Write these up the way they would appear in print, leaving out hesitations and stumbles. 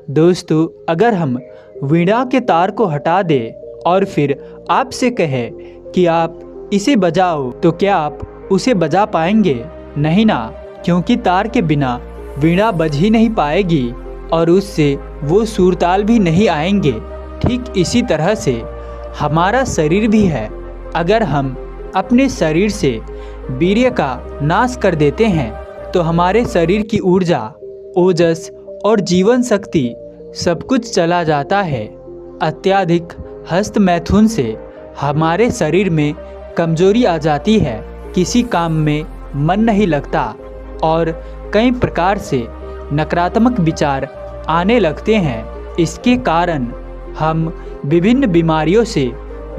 दोस्तों, अगर हम वीणा के तार को हटा दें और फिर आपसे कहें कि आप इसे बजाओ, तो क्या आप उसे बजा पाएंगे? नहीं ना, क्योंकि तार के बिना वीणा बज ही नहीं पाएगी और उससे वो सुरताल भी नहीं आएंगे। ठीक इसी तरह से हमारा शरीर भी है। अगर हम अपने शरीर से वीर्य का नाश कर देते हैं तो हमारे शरीर की ऊर्जा, ओजस और जीवन शक्ति सब कुछ चला जाता है। अत्यधिक हस्त मैथुन से हमारे शरीर में कमजोरी आ जाती है, किसी काम में मन नहीं लगता और कई प्रकार से नकारात्मक विचार आने लगते हैं। इसके कारण हम विभिन्न बीमारियों से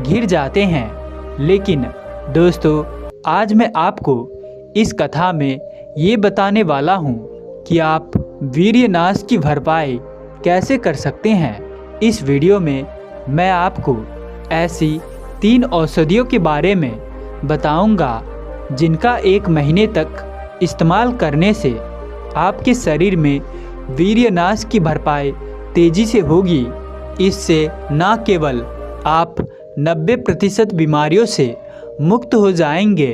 घिर जाते हैं। लेकिन दोस्तों, आज मैं आपको इस कथा में ये बताने वाला हूँ कि आप वीर्य नाश की भरपाई कैसे कर सकते हैं। इस वीडियो में मैं आपको ऐसी 3 औषधियों के बारे में बताऊंगा जिनका 1 महीने तक इस्तेमाल करने से आपके शरीर में वीर्य नाश की भरपाई तेजी से होगी। इससे न केवल आप 90% बीमारियों से मुक्त हो जाएंगे,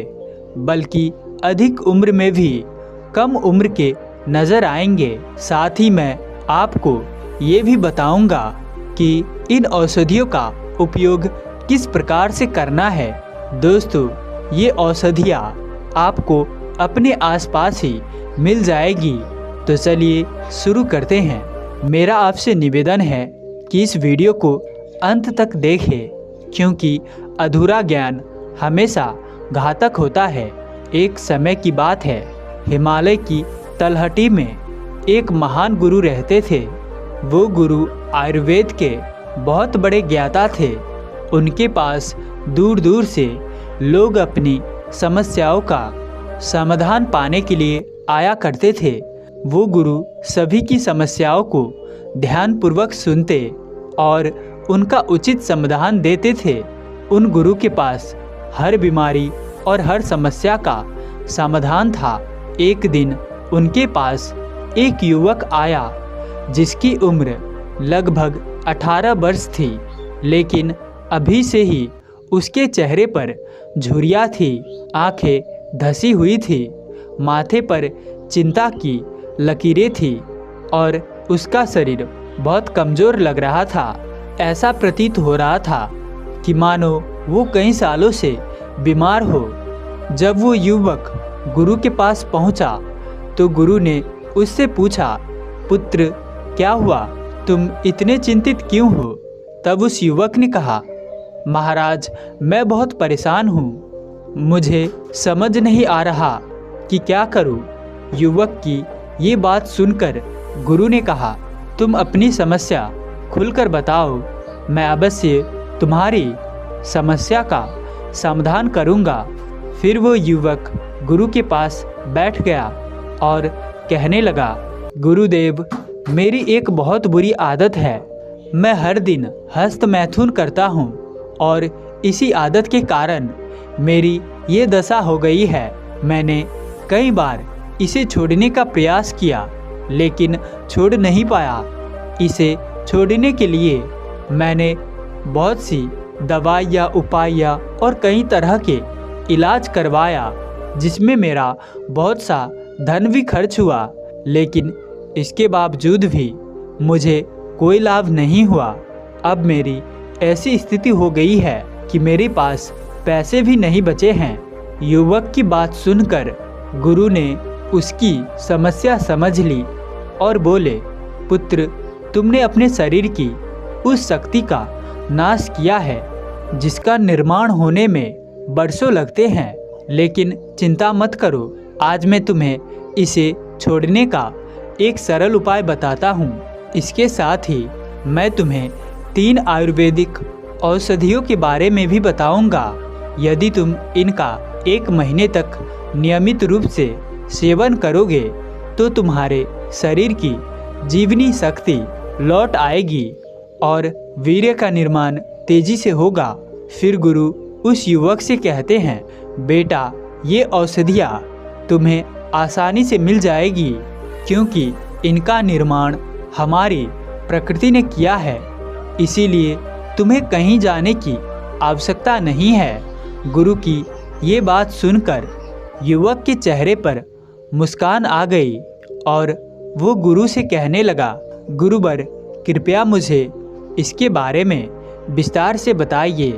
बल्कि अधिक उम्र में भी कम उम्र के नज़र आएंगे। साथ ही मैं आपको ये भी बताऊंगा कि इन औषधियों का उपयोग किस प्रकार से करना है। दोस्तों, ये औषधियाँ आपको अपने आसपास ही मिल जाएगी। तो चलिए शुरू करते हैं। मेरा आपसे निवेदन है कि इस वीडियो को अंत तक देखें, क्योंकि अधूरा ज्ञान हमेशा घातक होता है। एक समय की बात है, हिमालय की तलहटी में एक महान गुरु रहते थे। वो गुरु आयुर्वेद के बहुत बड़े ज्ञाता थे। उनके पास दूर दूर से लोग अपनी समस्याओं का समाधान पाने के लिए आया करते थे। वो गुरु सभी की समस्याओं को ध्यानपूर्वक सुनते और उनका उचित समाधान देते थे। उन गुरु के पास हर बीमारी और हर समस्या का समाधान था। एक दिन उनके पास एक युवक आया जिसकी उम्र लगभग 18 वर्ष थी, लेकिन अभी से ही उसके चेहरे पर झुर्रियाँ थी, आंखें धसी हुई थी, माथे पर चिंता की लकीरें थी और उसका शरीर बहुत कमज़ोर लग रहा था। ऐसा प्रतीत हो रहा था कि मानो वो कई सालों से बीमार हो। जब वो युवक गुरु के पास पहुंचा तो गुरु ने उससे पूछा, पुत्र, क्या हुआ? तुम इतने चिंतित क्यों हो? तब उस युवक ने कहा, महाराज, मैं बहुत परेशान हूँ। मुझे समझ नहीं आ रहा कि क्या करूँ। युवक की ये बात सुनकर गुरु ने कहा, तुम अपनी समस्या खुलकर बताओ, मैं अवश्य तुम्हारी समस्या का समाधान करूँगा। फिर वो युवक गुरु के पास बैठ गया और कहने लगा, गुरुदेव, मेरी एक बहुत बुरी आदत है। मैं हर दिन हस्त मैथुन करता हूँ और इसी आदत के कारण मेरी ये दशा हो गई है। मैंने कई बार इसे छोड़ने का प्रयास किया, लेकिन छोड़ नहीं पाया। इसे छोड़ने के लिए मैंने बहुत सी दवाइयाँ, उपाय और कई तरह के इलाज करवाया, जिसमें मेरा बहुत सा धन भी खर्च हुआ, लेकिन इसके बावजूद भी मुझे कोई लाभ नहीं हुआ। अब मेरी ऐसी स्थिति हो गई है कि मेरे पास पैसे भी नहीं बचे हैं। युवक की बात सुनकर गुरु ने उसकी समस्या समझ ली और बोले, पुत्र, तुमने अपने शरीर की उस शक्ति का नाश किया है जिसका निर्माण होने में बरसों लगते हैं। लेकिन चिंता मत करो, आज मैं तुम्हें इसे छोड़ने का एक सरल उपाय बताता हूँ। इसके साथ ही मैं तुम्हें 3 आयुर्वेदिक औषधियों के बारे में भी बताऊंगा। यदि तुम इनका 1 महीने तक नियमित रूप से सेवन करोगे तो तुम्हारे शरीर की जीवनी शक्ति लौट आएगी और वीर्य का निर्माण तेजी से होगा। फिर गुरु उस युवक से कहते हैं, बेटा, ये औषधियाँ तुम्हें आसानी से मिल जाएगी, क्योंकि इनका निर्माण हमारी प्रकृति ने किया है, इसीलिए तुम्हें कहीं जाने की आवश्यकता नहीं है। गुरु की ये बात सुनकर युवक के चेहरे पर मुस्कान आ गई और वो गुरु से कहने लगा, गुरुवर कृपया मुझे इसके बारे में विस्तार से बताइए।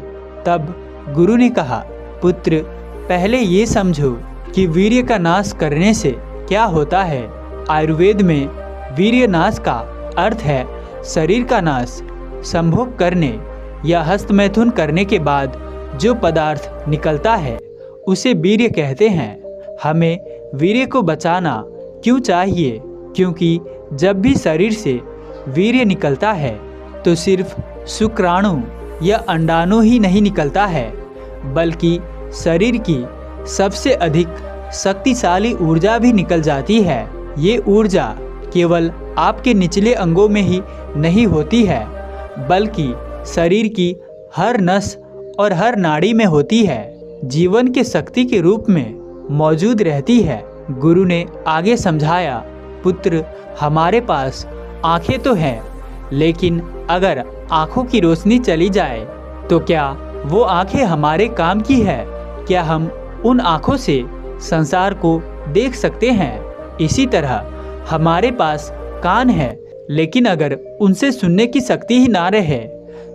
तब गुरु ने कहा, पुत्र पहले ये समझो कि वीर्य का नाश करने से क्या होता है। आयुर्वेद में वीर्य नाश का अर्थ है शरीर का नाश। संभोग करने या हस्तमैथुन करने के बाद जो पदार्थ निकलता है उसे वीर्य कहते हैं। हमें वीर्य को बचाना क्यों चाहिए? क्योंकि जब भी शरीर से वीर्य निकलता है तो सिर्फ शुक्राणु या अंडाणु ही नहीं निकलता है, बल्कि शरीर की सबसे अधिक शक्तिशाली ऊर्जा भी निकल जाती है। ये ऊर्जा केवल आपके निचले अंगों में ही नहीं होती है, बल्कि शरीर की हर नस और हर नाड़ी में होती है। जीवन के शक्ति के रूप में मौजूद रहती है। गुरु ने आगे समझाया, पुत्र हमारे पास आंखें तो हैं, लेकिन अगर आंखों की रोशनी चली जाए तो क्या वो आंखें हमारे काम की है? क्या हम उन आंखों से संसार को देख सकते हैं? इसी तरह हमारे पास कान है, लेकिन अगर उनसे सुनने की शक्ति ही ना रहे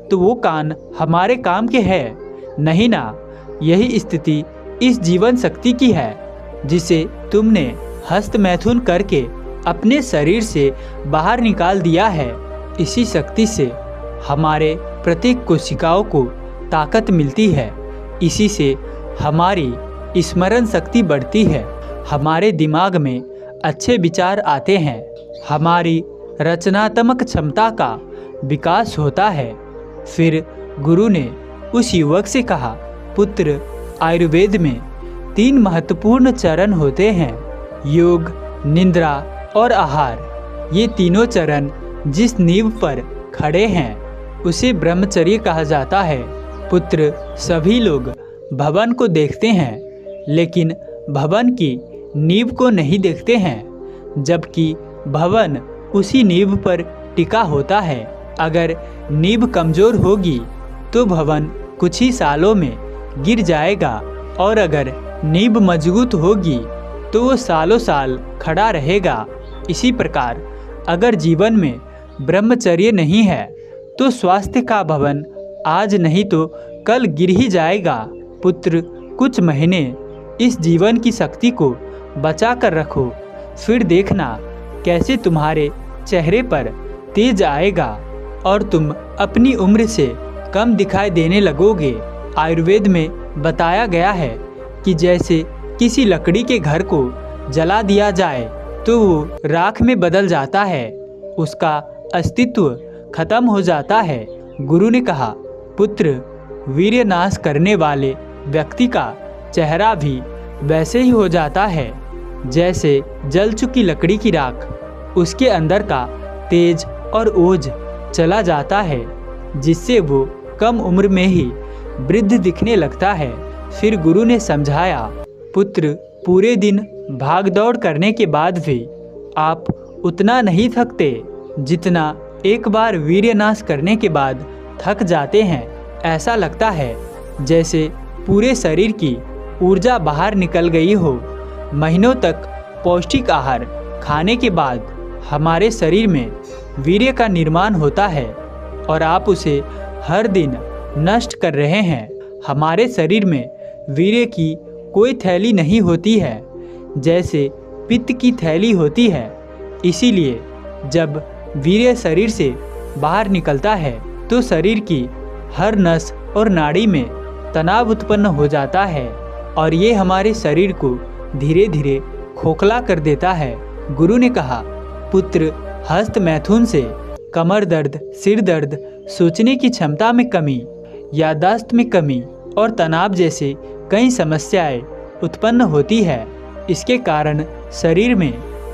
तो वो कान हमारे काम के हैं नहीं ना। यही स्थिति इस जीवन शक्ति की है जिसे तुमने हस्तमैथुन करके अपने शरीर से बाहर निकाल दिया है। इसी शक्ति से हमारे प्रत्येक कोशिकाओं को ताकत मिलती है। इसी से हमारी स्मरण शक्ति बढ़ती है, हमारे दिमाग में अच्छे विचार आते हैं, हमारी रचनात्मक क्षमता का विकास होता है। फिर गुरु ने उस युवक से कहा, पुत्र आयुर्वेद में 3 महत्वपूर्ण चरण होते हैं, योग, निद्रा और आहार। ये तीनों चरण जिस नींव पर खड़े हैं उसे ब्रह्मचर्य कहा जाता है। पुत्र सभी लोग भवन को देखते हैं, लेकिन भवन की नींव को नहीं देखते हैं, जबकि भवन उसी नींव पर टिका होता है। अगर नींव कमजोर होगी तो भवन कुछ ही सालों में गिर जाएगा, और अगर नींव मजबूत होगी तो वो सालों साल खड़ा रहेगा। इसी प्रकार अगर जीवन में ब्रह्मचर्य नहीं है तो स्वास्थ्य का भवन आज नहीं तो कल गिर ही जाएगा। पुत्र कुछ महीने इस जीवन की शक्ति को बचा कर रखो, फिर देखना कैसे तुम्हारे चेहरे पर तेज आएगा और तुम अपनी उम्र से कम दिखाई देने लगोगे। आयुर्वेद में बताया गया है कि जैसे किसी लकड़ी के घर को जला दिया जाए तो वो राख में बदल जाता है, उसका अस्तित्व खत्म हो जाता है। गुरु ने कहा, पुत्र वीर्य नाश करने वाले व्यक्ति का चेहरा भी वैसे ही हो जाता है जैसे जल चुकी लकड़ी की राख। उसके अंदर का तेज और ओज चला जाता है, जिससे वो कम उम्र में ही वृद्ध दिखने लगता है। फिर गुरु ने समझाया, पुत्र पूरे दिन भागदौड़ करने के बाद भी आप उतना नहीं थकते जितना एक बार वीर्य नाश करने के बाद थक जाते हैं। ऐसा लगता है जैसे पूरे शरीर की ऊर्जा बाहर निकल गई हो। महीनों तक पौष्टिक आहार खाने के बाद हमारे शरीर में वीर्य का निर्माण होता है और आप उसे हर दिन नष्ट कर रहे हैं। हमारे शरीर में वीर्य की कोई थैली नहीं होती है, जैसे पित्त की थैली होती है। इसीलिए जब वीर्य शरीर से बाहर निकलता है तो शरीर की हर नस और नाड़ी में तनाव उत्पन्न हो जाता है और ये हमारे शरीर को धीरे धीरे खोखला कर देता है। गुरु ने कहा, पुत्र हस्त मैथुन से कमर दर्द, सिर दर्द, सोचने की क्षमता में कमी, याददाश्त में कमी और तनाव जैसे कई समस्याएं उत्पन्न होती है। इसके कारण शरीर में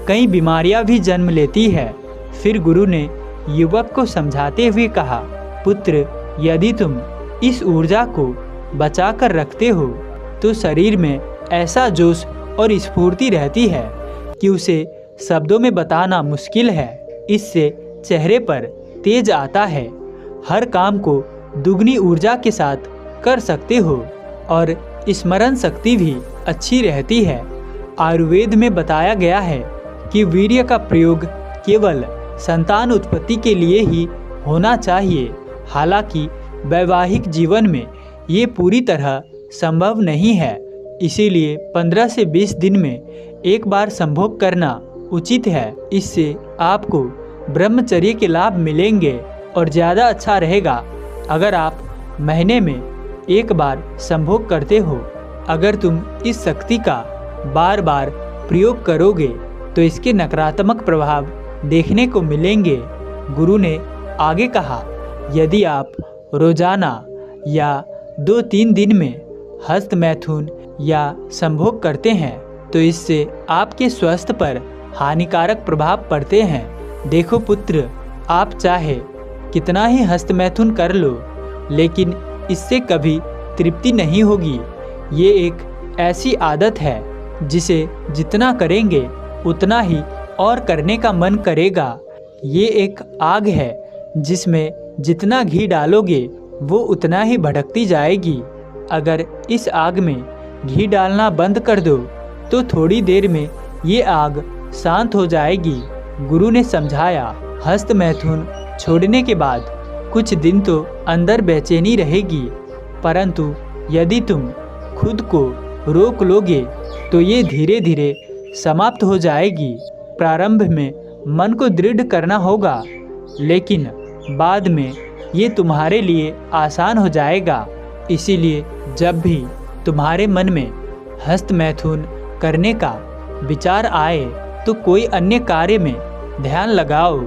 कई बीमारियां भी जन्म लेती है। फिर गुरु ने युवक को समझाते हुए कहा, पुत्र यदि तुम इस ऊर्जा को बचा कर रखते हो तो शरीर में ऐसा जोश और स्फूर्ति रहती है कि उसे शब्दों में बताना मुश्किल है। इससे चेहरे पर तेज आता है, हर काम को दुगनी ऊर्जा के साथ कर सकते हो और स्मरण शक्ति भी अच्छी रहती है। आयुर्वेद में बताया गया है कि वीर्य का प्रयोग केवल संतान उत्पत्ति के लिए ही होना चाहिए। हालांकि वैवाहिक जीवन में ये पूरी तरह संभव नहीं है, इसीलिए 15 से 20 दिन में एक बार संभोग करना उचित है। इससे आपको ब्रह्मचर्य के लाभ मिलेंगे और ज़्यादा अच्छा रहेगा अगर आप महीने में एक बार संभोग करते हो। अगर तुम इस शक्ति का बार बार प्रयोग करोगे तो इसके नकारात्मक प्रभाव देखने को मिलेंगे। गुरु ने आगे कहा, यदि आप रोजाना या 2-3 दिन में हस्त मैथुन या संभोग करते हैं तो इससे आपके स्वास्थ्य पर हानिकारक प्रभाव पड़ते हैं। देखो पुत्र, आप चाहे कितना ही हस्त मैथुन कर लो, लेकिन इससे कभी तृप्ति नहीं होगी। ये एक ऐसी आदत है जिसे जितना करेंगे उतना ही और करने का मन करेगा। ये एक आग है जिसमें जितना घी डालोगे वो उतना ही भड़कती जाएगी। अगर इस आग में घी डालना बंद कर दो तो थोड़ी देर में ये आग शांत हो जाएगी। गुरु ने समझाया, हस्त मैथुन छोड़ने के बाद कुछ दिन तो अंदर बेचैनी रहेगी, परंतु यदि तुम खुद को रोक लोगे तो ये धीरे धीरे समाप्त हो जाएगी। प्रारंभ में मन को दृढ़ करना होगा, लेकिन बाद में ये तुम्हारे लिए आसान हो जाएगा। इसीलिए जब भी तुम्हारे मन में हस्त मैथुन करने का विचार आए तो कोई अन्य कार्य में ध्यान लगाओ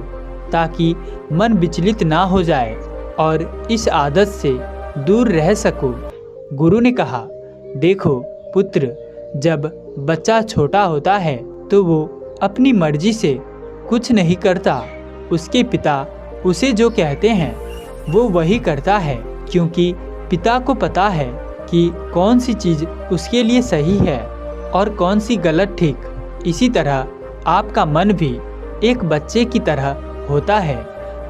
ताकि मन विचलित ना हो जाए और इस आदत से दूर रह सको। गुरु ने कहा, देखो पुत्र, जब बच्चा छोटा होता है तो वो अपनी मर्जी से कुछ नहीं करता। उसके पिता उसे जो कहते हैं वो वही करता है, क्योंकि पिता को पता है कि कौन सी चीज़ उसके लिए सही है और कौन सी गलत ठीक। इसी तरह आपका मन भी एक बच्चे की तरह होता है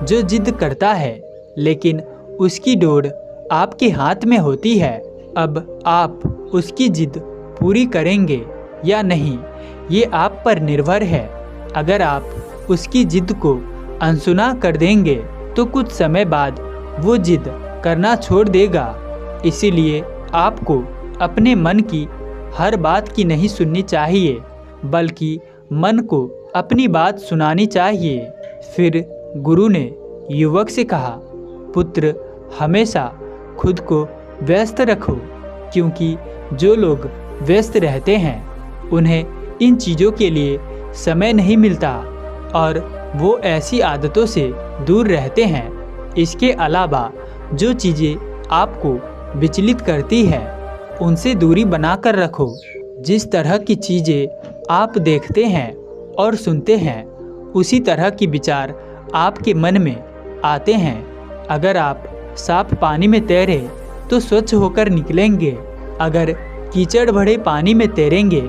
जो जिद करता है, लेकिन उसकी डोर आपके हाथ में होती है। अब आप उसकी जिद पूरी करेंगे या नहीं, ये आप पर निर्भर है। अगर आप उसकी जिद को अनसुना कर देंगे तो कुछ समय बाद वो जिद करना छोड़ देगा। इसीलिए आपको अपने मन की हर बात की नहीं सुननी चाहिए, बल्कि मन को अपनी बात सुनानी चाहिए। फिर गुरु ने युवक से कहा, पुत्र, हमेशा खुद को व्यस्त रखो, क्योंकि जो लोग व्यस्त रहते हैं उन्हें इन चीज़ों के लिए समय नहीं मिलता और वो ऐसी आदतों से दूर रहते हैं। इसके अलावा जो चीज़ें आपको विचलित करती है उनसे दूरी बनाकर रखो। जिस तरह की चीज़ें आप देखते हैं और सुनते हैं उसी तरह के विचार आपके मन में आते हैं। अगर आप साफ पानी में तैरे तो स्वच्छ होकर निकलेंगे, अगर कीचड़ भरे पानी में तैरेंगे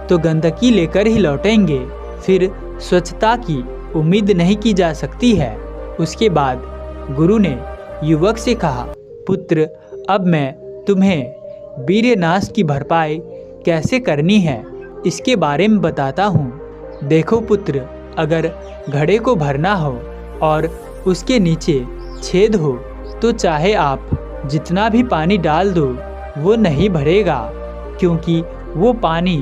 तो गंदगी लेकर ही लौटेंगे। फिर स्वच्छता की उम्मीद नहीं की जा सकती है। उसके बाद गुरु ने युवक से कहा, पुत्र, अब मैं तुम्हें वीर्यनाश की भरपाई कैसे करनी है इसके बारे में बताता हूँ। देखो पुत्र, अगर घड़े को भरना हो और उसके नीचे छेद हो तो चाहे आप जितना भी पानी डाल दो वो नहीं भरेगा, क्योंकि वो पानी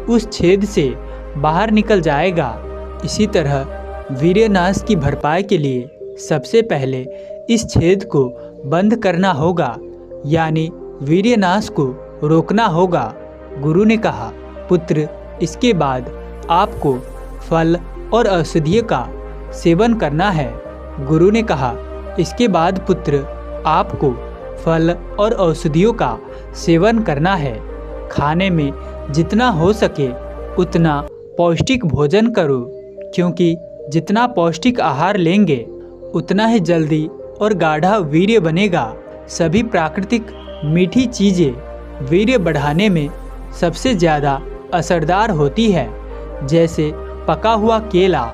उस छेद से बाहर निकल जाएगा। इसी तरह वीर्यनाश की भरपाई के लिए सबसे पहले इस छेद को बंद करना होगा, यानी वीर्यनाश को रोकना होगा। गुरु ने कहा, पुत्र, इसके बाद आपको फल और औषधियों का सेवन करना है। गुरु ने कहा, इसके बाद पुत्र, आपको फल और औषधियों का सेवन करना है। खाने में जितना हो सके उतना पौष्टिक भोजन करो, क्योंकि जितना पौष्टिक आहार लेंगे उतना ही जल्दी और गाढ़ा वीर्य बनेगा। सभी प्राकृतिक मीठी चीज़ें वीर्य बढ़ाने में सबसे ज़्यादा असरदार होती है, जैसे पका हुआ केला,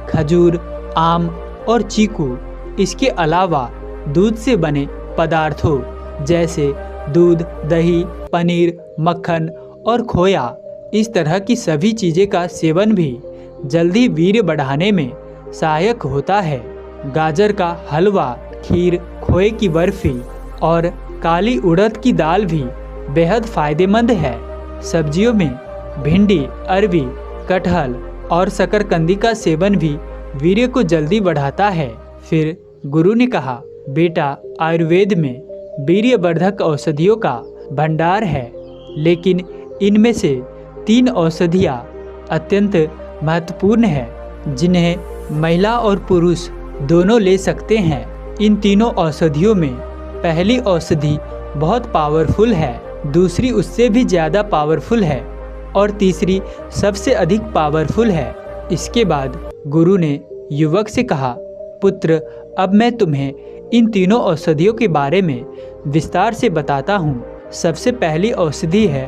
खजूर, आम और चीकू। इसके अलावा दूध से बने पदार्थों जैसे दूध, दही, पनीर, मक्खन और खोया, इस तरह की सभी चीज़ें का सेवन भी जल्दी वीर्य बढ़ाने में सहायक होता है। गाजर का हलवा, खीर, खोए की बर्फी और काली उड़द की दाल भी बेहद फायदेमंद है। सब्जियों में भिंडी, अरबी, कटहल और शकरकंदी का सेवन भी वीर्य को जल्दी बढ़ाता है। फिर गुरु ने कहा, बेटा, आयुर्वेद में वीर्यवर्धक औषधियों का भंडार है, लेकिन इनमें से 3 औषधियाँ अत्यंत महत्वपूर्ण हैं, जिन्हें महिला और पुरुष दोनों ले सकते हैं। इन तीनों औषधियों में पहली औषधि बहुत पावरफुल है, दूसरी उससे भी ज़्यादा पावरफुल है और तीसरी सबसे अधिक पावरफुल है। इसके बाद गुरु ने युवक से कहा, पुत्र, अब मैं तुम्हें इन तीनों औषधियों के बारे में विस्तार से बताता हूँ। सबसे पहली औषधि है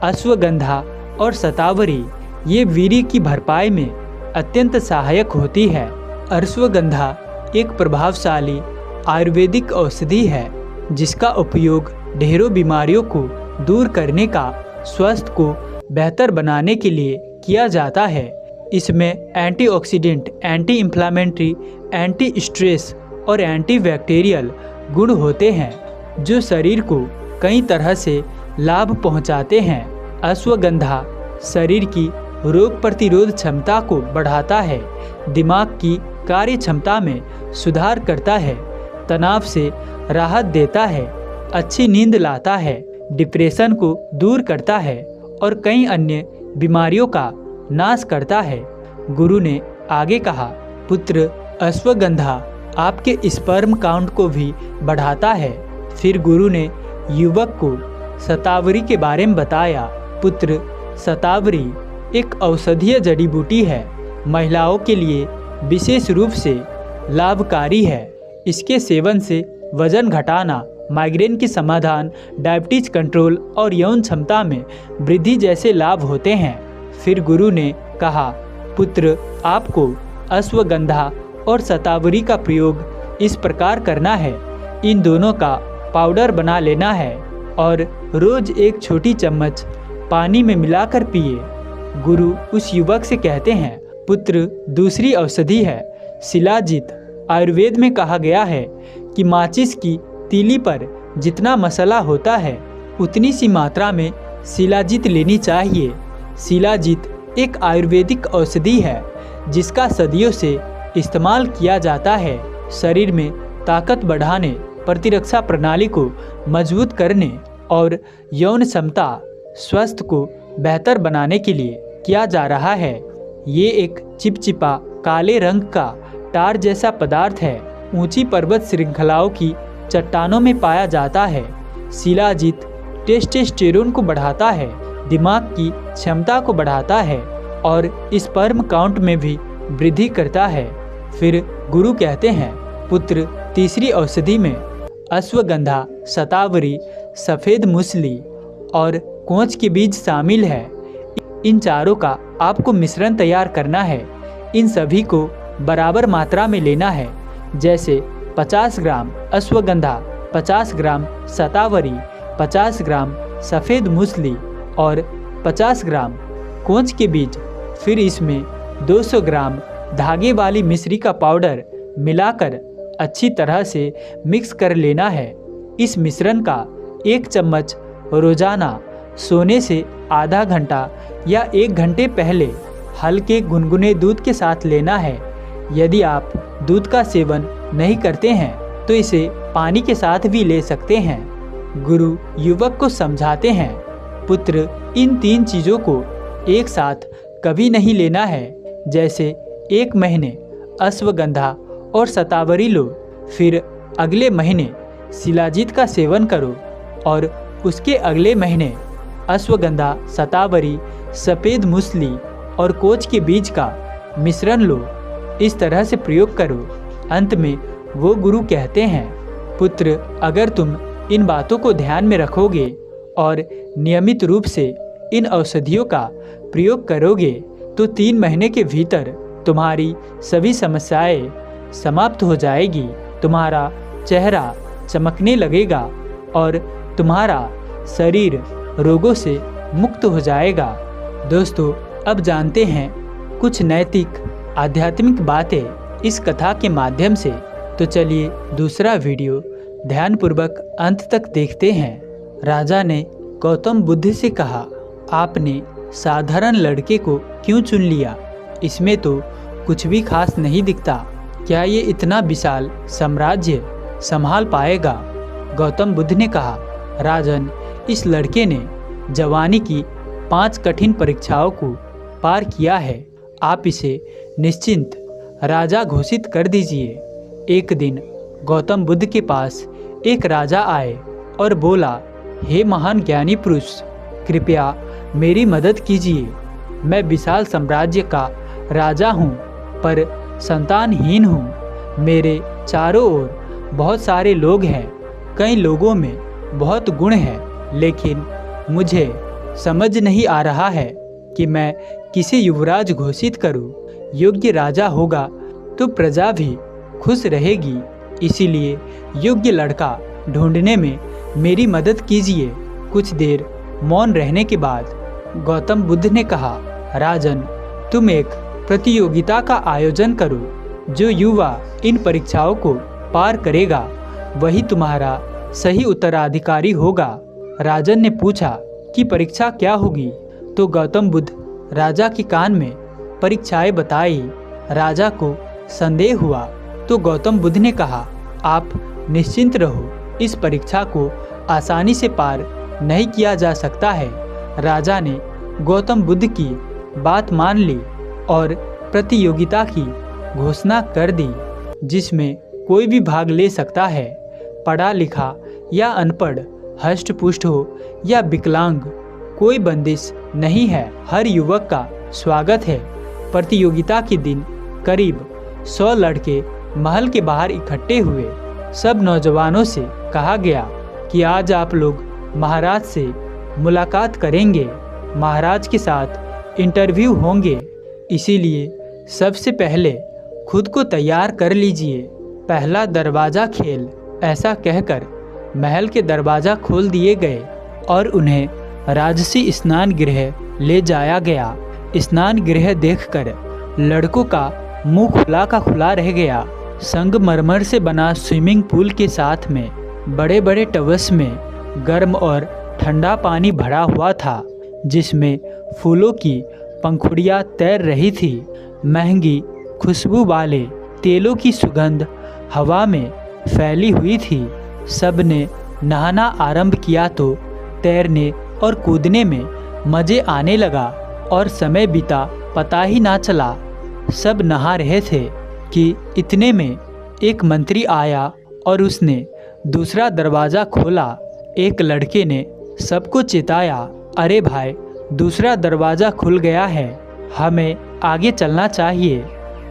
अश्वगंधा और शतावरी। ये वीर्य की भरपाई में अत्यंत सहायक होती है। अश्वगंधा एक प्रभावशाली आयुर्वेदिक औषधि है, जिसका उपयोग ढेरों बीमारियों को दूर करने का, स्वास्थ्य को बेहतर बनाने के लिए किया जाता है। इसमें antioxidant, anti inflammatory, anti stress और एंटी बैक्टीरियल गुण होते हैं, जो शरीर को कई तरह से लाभ पहुंचाते हैं। अश्वगंधा शरीर की रोग प्रतिरोध क्षमता को बढ़ाता है, दिमाग की कार्य क्षमता में सुधार करता है, तनाव से राहत देता है, अच्छी नींद लाता है, डिप्रेशन को दूर करता है और कई अन्य बीमारियों का नाश करता है। गुरु ने आगे कहा, पुत्र, अश्वगंधा आपके स्पर्म काउंट को भी बढ़ाता है। फिर गुरु ने युवक को शतावरी के बारे में बताया। पुत्र, शतावरी एक औषधीय जड़ी बूटी है, महिलाओं के लिए विशेष रूप से लाभकारी है। इसके सेवन से वजन घटाना, माइग्रेन के समाधान, डायबिटीज कंट्रोल और यौन क्षमता में वृद्धि जैसे लाभ होते हैं। फिर गुरु ने कहा, पुत्र, आपको अश्वगंधा और शतावरी का प्रयोग इस प्रकार करना है। इन दोनों का पाउडर बना लेना है और रोज एक छोटी चम्मच पानी में मिलाकर पिए। गुरु उस युवक से कहते हैं, पुत्र, दूसरी औषधि है शिलाजीत। आयुर्वेद में कहा गया है कि माचिस की तीली पर जितना मसाला होता है, उतनी सी मात्रा में शिलाजीत लेनी चाहिए। शिलाजीत एक आयुर्वेदिक औषधि है, जिसका सदियों से इस्तेमाल किया जाता है। शरीर में ताकत बढ़ाने, प्रतिरक्षा प्रणाली को मजबूत करने और यौन क्षमता, स्वास्थ्य को बेहतर बनाने के लिए किया जा रहा है। ये एक चिपचिपा काले रंग का टार जैसा पदार्थ है, ऊंची पर्वत श्रृंखलाओं की चट्टानों में पाया जाता है। शिलाजीत टेस्टोस्टेरोन को बढ़ाता है, दिमाग की क्षमता को बढ़ाता है और स्पर्म काउंट में भी वृद्धि करता है। फिर गुरु कहते हैं, पुत्र, तीसरी औषधि में अश्वगंधा, शतावरी, सफ़ेद मूसली और कोंच के बीज शामिल है। इन चारों का आपको मिश्रण तैयार करना है। इन सभी को बराबर मात्रा में लेना है, जैसे 50 ग्राम अश्वगंधा, 50 ग्राम शतावरी, 50 ग्राम सफ़ेद मूसली और 50 ग्राम कोंच के बीज। फिर इसमें 200 ग्राम धागे वाली मिश्री का पाउडर मिलाकर अच्छी तरह से मिक्स कर लेना है। इस मिश्रण का 1 चम्मच रोजाना सोने से आधा घंटा या 1 घंटे पहले हल्के गुनगुने दूध के साथ लेना है। यदि आप दूध का सेवन नहीं करते हैं तो इसे पानी के साथ भी ले सकते हैं। गुरु युवक को समझाते हैं, पुत्र, इन 3 चीज़ों को एक साथ कभी नहीं लेना है। जैसे 1 महीने अश्वगंधा और शतावरी लो, फिर अगले महीने शिलाजीत का सेवन करो और उसके अगले महीने अश्वगंधा, शतावरी, सफ़ेद मूसली और कोच के बीज का मिश्रण लो। इस तरह से प्रयोग करो। अंत में वो गुरु कहते हैं, पुत्र, अगर तुम इन बातों को ध्यान में रखोगे और नियमित रूप से इन औषधियों का प्रयोग करोगे तो 3 महीने के भीतर तुम्हारी सभी समस्याएं समाप्त हो जाएगी तुम्हारा चेहरा चमकने लगेगा और तुम्हारा शरीर रोगों से मुक्त हो जाएगा। दोस्तों, अब जानते हैं कुछ नैतिक आध्यात्मिक बातें इस कथा के माध्यम से। तो चलिए दूसरा वीडियो ध्यानपूर्वक अंत तक देखते हैं। राजा ने गौतम बुद्ध से कहा, आपने साधारण लड़के को क्यों चुन लिया? इसमें तो कुछ भी खास नहीं दिखता। क्या ये इतना विशाल साम्राज्य संभाल पाएगा? गौतम बुद्ध ने कहा, राजन, इस लड़के ने जवानी की 5 कठिन परीक्षाओं को पार किया है। आप इसे निश्चिंत राजा घोषित कर दीजिए। एक दिन गौतम बुद्ध के पास एक राजा आए और बोला, हे महान ज्ञानी पुरुष, कृपया मेरी मदद कीजिए। मैं विशाल साम्राज्य का राजा हूँ, पर संतानहीन हूँ। मेरे चारों ओर बहुत सारे लोग हैं, कई लोगों में बहुत गुण हैं, लेकिन मुझे समझ नहीं आ रहा है कि मैं किसे युवराज घोषित करूं। योग्य राजा होगा तो प्रजा भी खुश रहेगी, इसीलिए योग्य लड़का ढूंढने में मेरी मदद कीजिए। कुछ देर मौन रहने के बाद गौतम बुद्ध ने कहा, राजन, तुम एक प्रतियोगिता का आयोजन करो। जो युवा इन परीक्षाओं को पार करेगा वही तुम्हारा सही उत्तराधिकारी होगा। राजन ने पूछा कि परीक्षा क्या होगी? तो गौतम बुद्ध राजा के कान में परीक्षाएं बताई। राजा को संदेह हुआ तो गौतम बुद्ध ने कहा, आप निश्चिंत रहो, इस परीक्षा को आसानी से पार नहीं किया जा सकता है। राजा ने गौतम बुद्ध की बात मान ली और प्रतियोगिता की घोषणा कर दी, जिसमें कोई भी भाग ले सकता है। पढ़ा लिखा या अनपढ़, हष्ट-पुष्ट हो या विकलांग, कोई बंदिश नहीं है। हर युवक का स्वागत है। प्रतियोगिता के दिन करीब 100 लड़के महल के बाहर इकट्ठे हुए। सब नौजवानों से कहा गया कि आज आप लोग महाराज से मुलाकात करेंगे, महाराज के साथ इंटरव्यू होंगे, इसीलिए सबसे पहले खुद को तैयार कर लीजिए। पहला दरवाज़ा खेल। ऐसा कहकर महल के दरवाज़ा खोल दिए गए और उन्हें राजसी स्नान गृह ले जाया गया। स्नान गृह देखकर लड़कों का मुंह खुला का खुला रह गया। संगमरमर से बना स्विमिंग पूल के साथ में बड़े बड़े टब्स में गर्म और ठंडा पानी भरा हुआ था, जिसमें फूलों की पंखुड़ियाँ तैर रही थी। महंगी खुशबू वाले तेलों की सुगंध हवा में फैली हुई थी। सब ने नहाना आरंभ किया तो तैरने और कूदने में मज़े आने लगा और समय बीता पता ही ना चला। सब नहा रहे थे कि इतने में एक मंत्री आया और उसने दूसरा दरवाज़ा खोला। एक लड़के ने सबको चिताया, अरे भाई, दूसरा दरवाज़ा खुल गया है, हमें आगे चलना चाहिए।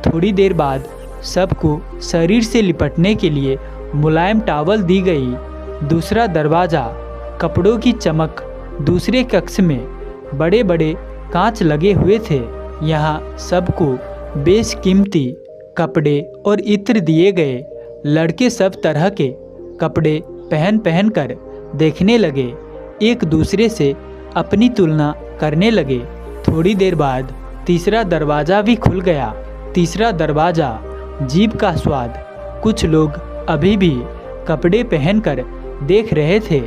थोड़ी देर बाद सबको शरीर से लिपटने के लिए मुलायम टॉवल दी गई। दूसरा दरवाज़ा, कपड़ों की चमक। दूसरे कक्ष में बड़े बड़े कांच लगे हुए थे। यहाँ सबको बेशकीमती कपड़े और इत्र दिए गए। लड़के सब तरह के कपड़े पहन पहन कर देखने लगे, एक दूसरे से अपनी तुलना करने लगे। थोड़ी देर बाद तीसरा दरवाज़ा भी खुल गया। तीसरा दरवाज़ा, जीभ का स्वाद। कुछ लोग अभी भी कपड़े पहनकर देख रहे थे।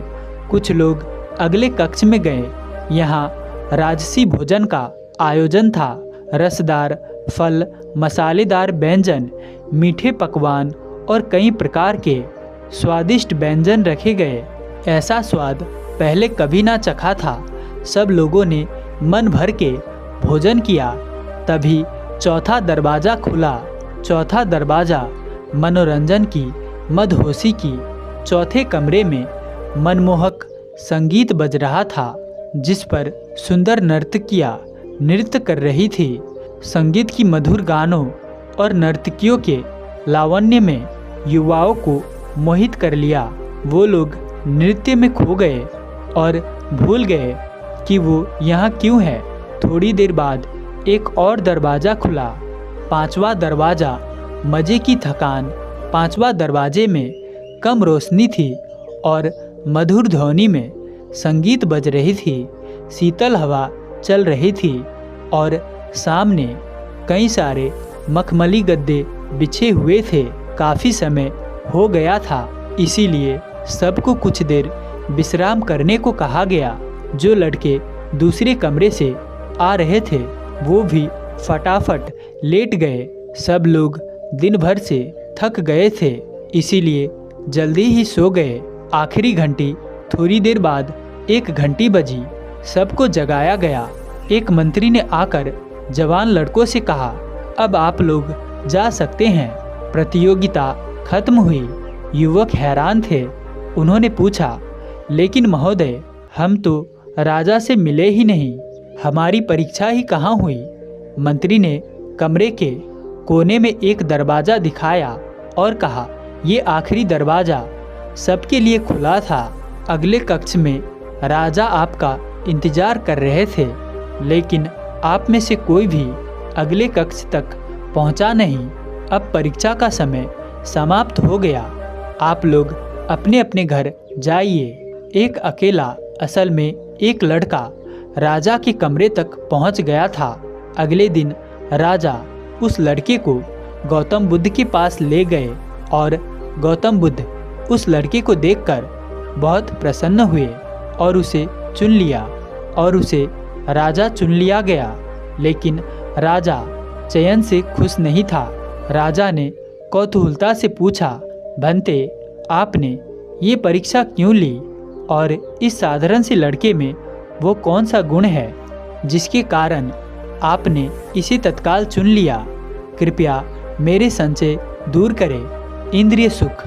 कुछ लोग अगले कक्ष में गए। यहाँ राजसी भोजन का आयोजन था। रसदार फल, मसालेदार व्यंजन, मीठे पकवान और कई प्रकार के स्वादिष्ट व्यंजन रखे गए। ऐसा स्वाद पहले कभी ना चखा था। सब लोगों ने मन भर के भोजन किया। तभी चौथा दरवाज़ा खुला। चौथा दरवाज़ा मनोरंजन की, मदहोशी की। चौथे कमरे में मनमोहक संगीत बज रहा था, जिस पर सुंदर नर्तकियाँ नृत्य कर रही थी। संगीत की मधुर गानों और नर्तकियों के लावण्य में युवाओं को मोहित कर लिया। वो लोग नृत्य में खो गए और भूल गए कि वो यहाँ क्यों है। थोड़ी देर बाद एक और दरवाज़ा खुला। पांचवा दरवाज़ा, मज़े की थकान 5वां दरवाजे में कम रोशनी थी और मधुर ध्वनि में संगीत बज रही थी। शीतल हवा चल रही थी और सामने कई सारे मखमली गद्दे बिछे हुए थे। काफ़ी समय हो गया था, इसीलिए सबको कुछ देर विश्राम करने को कहा गया। जो लड़के दूसरे कमरे से आ रहे थे वो भी फटाफट लेट गए। सब लोग दिन भर से थक गए थे, इसीलिए जल्दी ही सो गए। आखिरी घंटी थोड़ी देर बाद 1 घंटी बजी। सबको जगाया गया। एक मंत्री ने आकर जवान लड़कों से कहा, अब आप लोग जा सकते हैं, प्रतियोगिता खत्म हुई। युवक हैरान थे। उन्होंने पूछा, लेकिन महोदय, हम तो राजा से मिले ही नहीं, हमारी परीक्षा ही कहाँ हुई? मंत्री ने कमरे के कोने में एक दरवाज़ा दिखाया और कहा, ये आखिरी दरवाज़ा सबके लिए खुला था। अगले कक्ष में राजा आपका इंतजार कर रहे थे, लेकिन आप में से कोई भी अगले कक्ष तक पहुंचा नहीं। अब परीक्षा का समय समाप्त हो गया, आप लोग अपने अपने घर जाइए। एक अकेला, असल में एक लड़का राजा के कमरे तक पहुंच गया था। अगले दिन राजा उस लड़के को गौतम बुद्ध के पास ले गए और गौतम बुद्ध उस लड़के को देखकर बहुत प्रसन्न हुए और उसे चुन लिया और उसे राजा चुन लिया गया। लेकिन राजा चयन से खुश नहीं था। राजा ने कौतूहलता से पूछा, भंते, आपने ये परीक्षा क्यों ली और इस साधारण से लड़के में वो कौन सा गुण है जिसके कारण आपने इसे तत्काल चुन लिया? कृपया मेरे संशय दूर करें। इंद्रिय सुख।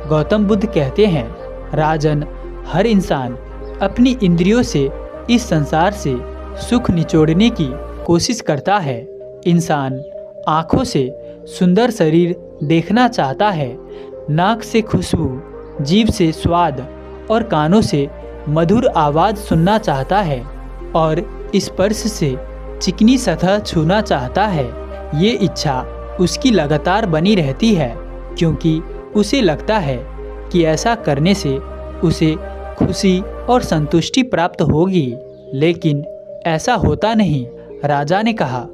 गौतम बुद्ध कहते हैं, राजन, हर इंसान अपनी इंद्रियों से इस संसार से सुख निचोड़ने की कोशिश करता है। इंसान आँखों से सुंदर शरीर देखना चाहता है, नाक से खुशबू, जीभ से स्वाद और कानों से मधुर आवाज़ सुनना चाहता है और स्पर्श से चिकनी सतह छूना चाहता है। ये इच्छा उसकी लगातार बनी रहती है क्योंकि उसे लगता है कि ऐसा करने से उसे खुशी और संतुष्टि प्राप्त होगी, लेकिन ऐसा होता नहीं। राजा ने कहा,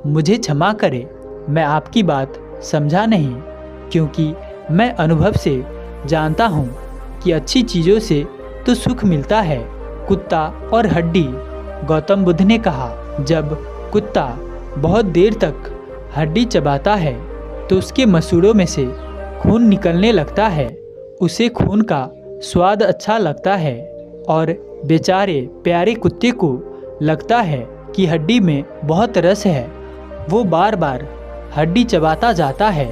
मुझे क्षमा करें, मैं आपकी बात समझा नहीं, क्योंकि मैं अनुभव से जानता हूँ कि अच्छी चीज़ों से तो सुख मिलता है। कुत्ता और हड्डी। गौतम बुद्ध ने कहा, जब कुत्ता बहुत देर तक हड्डी चबाता है तो उसके मसूड़ों में से खून निकलने लगता है। उसे खून का स्वाद अच्छा लगता है और बेचारे प्यारे कुत्ते को लगता है कि हड्डी में बहुत रस है। वो बार बार हड्डी चबाता जाता है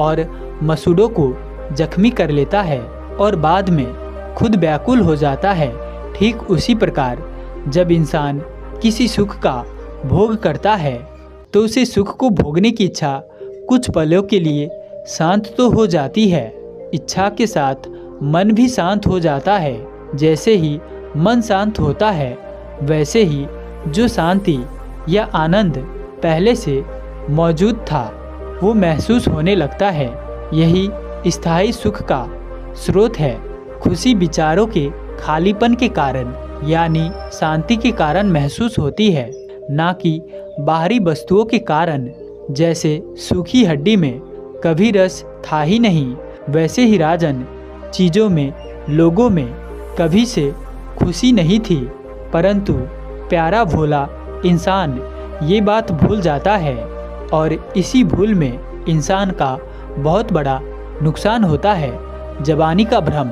और मसूड़ों को जख्मी कर लेता है और बाद में खुद व्याकुल हो जाता है। ठीक उसी प्रकार जब इंसान किसी सुख का भोग करता है तो उसे सुख को भोगने की इच्छा कुछ पलों के लिए शांत तो हो जाती है। इच्छा के साथ मन भी शांत हो जाता है। जैसे ही मन शांत होता है वैसे ही जो शांति या आनंद पहले से मौजूद था वो महसूस होने लगता है। यही स्थायी सुख का स्रोत है। खुशी विचारों के खालीपन के कारण यानी शांति के कारण महसूस होती है, ना कि बाहरी वस्तुओं के कारण। जैसे सूखी हड्डी में कभी रस था ही नहीं, वैसे ही राजन, चीज़ों में, लोगों में कभी से खुशी नहीं थी, परंतु प्यारा भोला इंसान ये बात भूल जाता है और इसी भूल में इंसान का बहुत बड़ा नुकसान होता है। जवानी का भ्रम।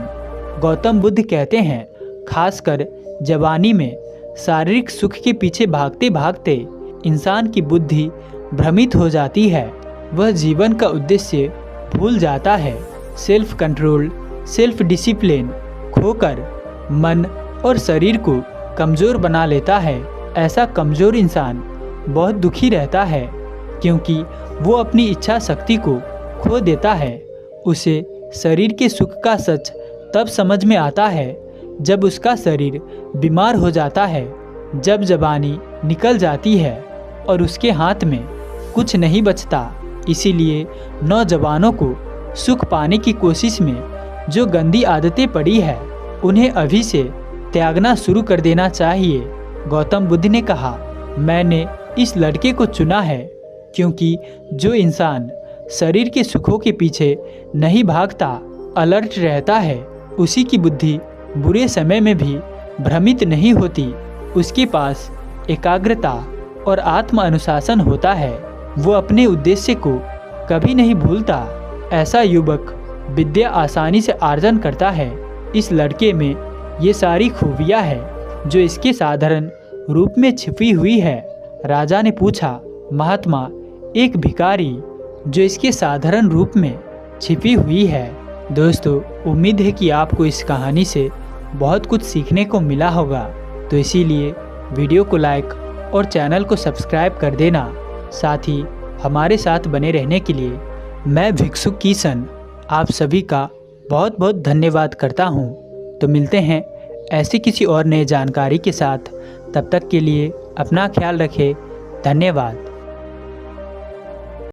गौतम बुद्ध कहते हैं, खासकर जवानी में शारीरिक सुख के पीछे भागते भागते इंसान की बुद्धि भ्रमित हो जाती है। वह जीवन का उद्देश्य भूल जाता है। सेल्फ कंट्रोल, सेल्फ डिसिप्लिन खोकर मन और शरीर को कमज़ोर बना लेता है। ऐसा कमज़ोर इंसान बहुत दुखी रहता है क्योंकि वो अपनी इच्छा शक्ति को खो देता है। उसे शरीर के सुख का सच तब समझ में आता है जब उसका शरीर बीमार हो जाता है, जब जवानी निकल जाती है और उसके हाथ में कुछ नहीं बचता। इसीलिए नौजवानों को सुख पाने की कोशिश में जो गंदी आदतें पड़ी है उन्हें अभी से त्यागना शुरू कर देना चाहिए। गौतम बुद्ध ने कहा, मैंने इस लड़के को चुना है क्योंकि जो इंसान शरीर के सुखों के पीछे नहीं भागता, अलर्ट रहता है, उसी की बुद्धि बुरे समय में भी भ्रमित नहीं होती। उसके पास एकाग्रता और आत्म अनुशासन होता है। वो अपने उद्देश्य को कभी नहीं भूलता। ऐसा युवक विद्या आसानी से अर्जन करता है। इस लड़के में ये सारी खूबियाँ हैं जो इसके साधारण रूप में छिपी हुई है। राजा ने पूछा, महात्मा, एक भिखारी जो इसके साधारण रूप में छिपी हुई है। दोस्तों, उम्मीद है कि आपको इस कहानी से बहुत कुछ सीखने को मिला होगा। तो इसीलिए वीडियो को लाइक और चैनल को सब्सक्राइब कर देना। साथ ही हमारे साथ बने रहने के लिए मैं भिक्षुक किशन आप सभी का बहुत बहुत धन्यवाद करता हूँ। तो मिलते हैं ऐसी किसी और नए जानकारी के साथ। तब तक के लिए अपना ख्याल रखें। धन्यवाद।